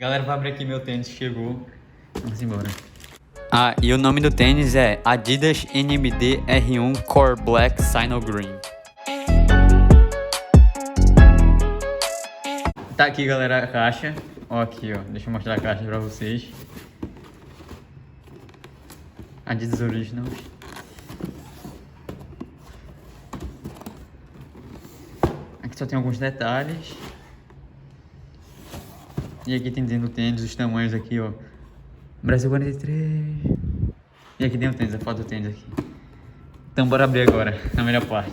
Galera, vai abrir aqui meu tênis, chegou. Vamos embora. Ah, e o nome do tênis é adidas NMD R1 Core Black Sino Green. Tá aqui, galera, a caixa. Ó, aqui, ó. Deixa eu mostrar a caixa pra vocês. Adidas Original. Aqui só tem alguns detalhes. E aqui tem dentro do tênis, os tamanhos aqui, ó. Brasil 43. E aqui tem o tênis, a foto do tênis aqui. Então bora abrir agora, a melhor parte.